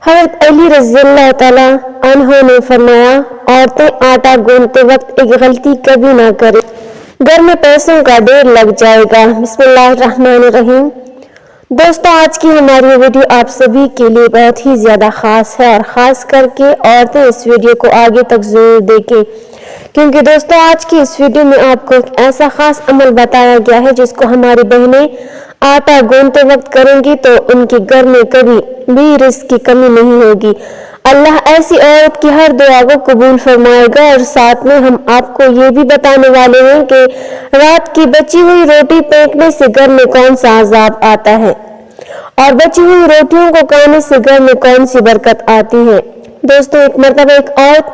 حضرت علی رضی اللہ تعالیٰ عنہ نے فرمایا، عورتیں آٹا گوندتے وقت ایک غلطی کبھی نہ کریں، گھر میں پیسوں کا ڈھیر لگ جائے گا۔ بسم اللہ الرحمن الرحیم۔ دوستو، آج کی ہماری ویڈیو آپ سبھی کے لیے بہت ہی زیادہ خاص ہے، اور خاص کر کے عورتیں اس ویڈیو کو آگے تک ضرور دیکھیں، کیونکہ دوستو آج کی اس ویڈیو میں آپ کو ایک ایسا خاص عمل بتایا گیا ہے جس کو ہماری بہنیں آٹا گوندتے وقت کریں گی تو ان کے گھر میں کبھی بھی رزق کی کمی نہیں ہوگی۔ اللہ ایسی عورت کی ہر دعا کو قبول فرمائے گا۔ اور ساتھ میں ہم آپ کو یہ بھی بتانے والے ہیں کہ رات کی بچی ہوئی روٹی پھینکنے سے گھر میں کون سا عذاب آتا ہے، اور بچی ہوئی روٹیوں کو کھانے سے گھر میں کون سی برکت آتی ہے۔ دوستو، ایک مرتبہ ایک عورت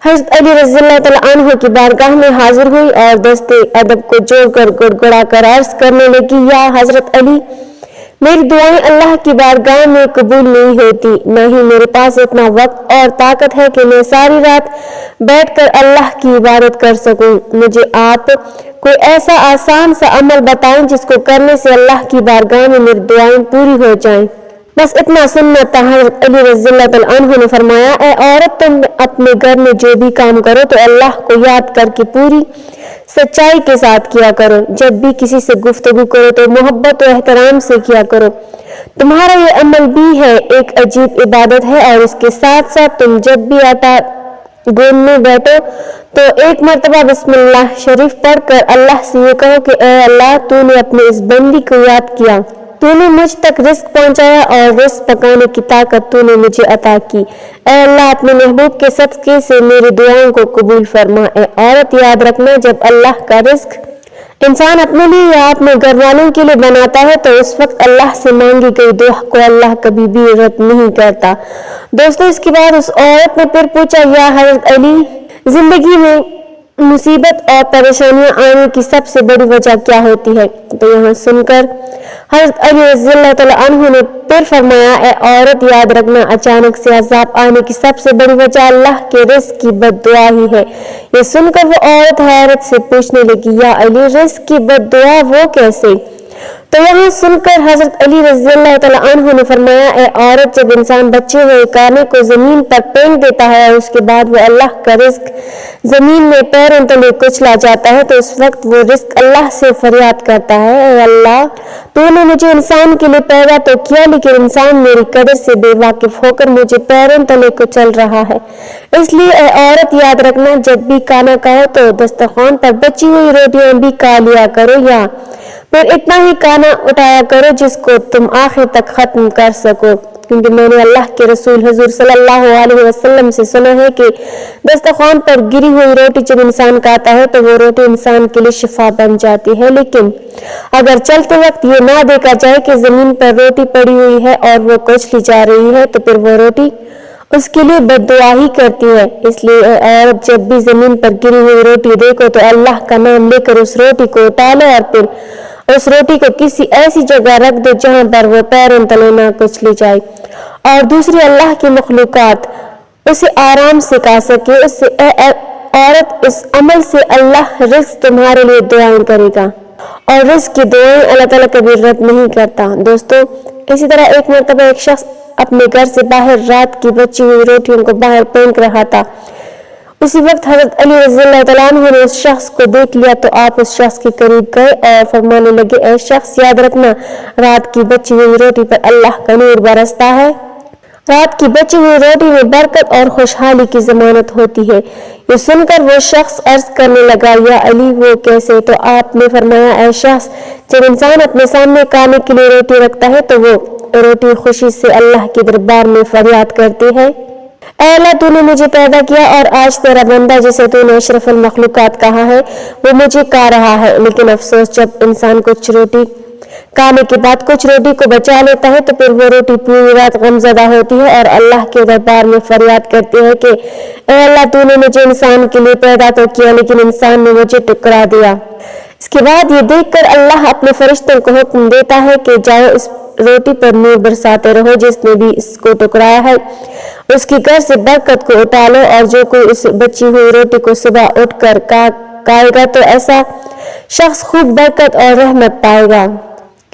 حضرت علی رضی اللہ تعالیٰ عنہ کی بارگاہ میں حاضر ہوئی اور دست ادب کو جوڑ کر گڑگڑا کر عرض کرنے لگی، یا حضرت علی، میری دعائیں اللہ کی بارگاہ میں قبول نہیں ہوتی، نہ ہی میرے پاس اتنا وقت اور طاقت ہے کہ میں ساری رات بیٹھ کر اللہ کی عبادت کر سکوں۔ مجھے آپ کوئی ایسا آسان سا عمل بتائیں جس کو کرنے سے اللہ کی بارگاہ میں میری دعائیں پوری ہو جائیں۔ بس اتنا سننا تھا۔ حضرت علی رضی اللہ تعالیٰ عنہ نے فرمایا، اے عورت، تم اپنے گھر میں جو بھی کام کرو تو اللہ کو یاد کر کے پوری سچائی کے ساتھ کیا کرو۔ جب بھی کسی سے گفتگو کرو تو محبت و احترام سے کیا کرو۔ تمہارا یہ عمل بھی ہے ایک عجیب عبادت ہے، اور اس کے ساتھ ساتھ تم جب بھی آٹا گوندنے بیٹھو تو ایک مرتبہ بسم اللہ شریف پڑھ کر اللہ سے یہ کہو کہ اے اللہ، تو نے اپنے اس بندی کو یاد کیا، تو نے مجھ تک رزق پہنچایا اور رزق پکانے کی طاقت تو نے مجھے عطا کی۔ اے اللہ، اپنے محبوب کے صدقے سے میری دعاؤں کو قبول فرما۔ اے عورت، یاد رکھنا، جب اللہ کا رزق انسان اپنے لیے یا اپنے گھر والوں کے لیے بناتا ہے تو اس وقت اللہ سے مانگی گئی دعا کو اللہ کبھی بھی رد نہیں کرتا۔ دوستو، اس کے بعد اس عورت نے پھر پوچھا، یا حضرت علی، زندگی میں مصیبت اور پریشانیاں آنے کی سب سے بڑی وجہ کیا ہوتی ہے؟ تو یہاں سن کر حضرت علی رضی اللہ تعالیٰ عنہ نے پھر فرمایا، اے عورت، یاد رکھنا، اچانک سے عذاب آنے کی سب سے بڑی وجہ اللہ کے رزق کی بد دعا ہی ہے۔ یہ سن کر وہ عورت حیرت سے پوچھنے لگی، یا علی، رزق کی بد دعا وہ کیسے؟ تو یہاں سن کر حضرت علی رضی اللہ تعالیٰ عنہ نے فرمایا، اے عورت، جب انسان بچے ہوئے کانے کو زمین پر پھینک دیتا ہے اور اس کے بعد وہ اللہ کا رزق زمین میں پیروں تلے کچلا جاتا ہے تو اس وقت وہ رزق اللہ سے فریاد کرتا ہے، اے اللہ، تو نے مجھے انسان کے لیے پیدا تو کیا، لیکن انسان میری قدر سے بے واقف ہو کر مجھے پیروں تلے کچل رہا ہے۔ اس لیے اے عورت، یاد رکھنا، جب بھی کھانا کھاؤ تو دسترخوان پر بچی ہوئی روٹیاں بھی کھا لیا کرو، یا پھر اتنا ہی کھانا اٹھایا کرو جس کو تم آخر تک ختم کر سکو، کیونکہ میں نے اللہ کے رسول حضور صلی اللہ علیہ وسلم سے سنا ہے کہ دسترخوان پر گری ہوئی روٹی جب انسان کھاتا ہے تو وہ روٹی انسان کے لیے شفا بن جاتی ہے، لیکن اگر چلتے وقت یہ نہ دیکھا جائے کہ زمین پر روٹی پڑی ہوئی ہے اور وہ کچلی جا رہی ہے تو پھر وہ روٹی اس کے لیے بد دعا ہی کرتی ہے۔ اس لیے اے عورت، جب بھی زمین پر گری ہوئی روٹی دیکھو تو اللہ کا نام لے کر اس روٹی کو اٹھا لو، اور پھر اس روٹی کو کسی ایسی جگہ رکھ دو جہاں پر وہ پیروں تلے نہ کچلی جائے اور دوسری اللہ کی مخلوقات اسے آرام سے کھا سکے۔ اس سے اے عورت، اس عمل سے اللہ رزق تمہارے لیے دعائیں کرے گا، اور رزق کی دعائیں اللہ تعالیٰ کبھی رد نہیں کرتا۔ دوستو، اسی طرح ایک مرتبہ ایک شخص اپنے گھر سے باہر رات کی بچی ہوئی روٹیوں کو باہر پھینک رہا تھا۔ اسی وقت حضرت علی رضی اللہ تعالیٰ عنہ نے اس شخص کو دیکھ لیا تو آپ اس شخص کے قریب گئے اور فرمانے لگے، اے شخص، یاد رکھنا، رات کی بچی ہوئی روٹی پر اللہ کا نور برستا ہے۔ رات کی بچی ہوئی روٹی میں برکت اور خوشحالی کی ضمانت ہوتی ہے۔ یہ سن کر وہ شخص عرض کرنے لگا، یا علی، وہ کیسے؟ تو آپ نے فرمایا، اے شخص، جب انسان اپنے سامنے کھانے کے لیے روٹی رکھتا ہے تو وہ روٹی خوشی سے اللہ کے دربار میں فریاد کرتی ہے، اے اللہ، تو نے مجھے پیدا کیا اور آج تیرا بندہ جسے تو نے اشرف المخلوقات کہا ہے وہ مجھے کھا رہا ہے۔ لیکن افسوس، جب انسان کچھ روٹی کھانے کے بعد کچھ روٹی کو بچا لیتا ہے تو پھر وہ روٹی پوری رات غمزدہ ہوتی ہے اور اللہ کے دربار میں فریاد کرتی ہے کہ اے اللہ، تو نے مجھے انسان کے لیے پیدا تو کیا لیکن انسان نے مجھے ٹکرا دیا۔ اس کے بعد یہ دیکھ کر اللہ اپنے فرشتوں کو حکم دیتا ہے کہ جاؤ، اس روٹی پر نور برساتے رہو، جس نے بھی اس کو ٹکرایا ہے اس کی گھر سے برکت کو اٹھا لو، اور جو کوئی اس بچی ہوئی روٹی کو صبح اٹھ کر کھائے گا تو ایسا شخص خوب برکت اور رحمت پائے گا،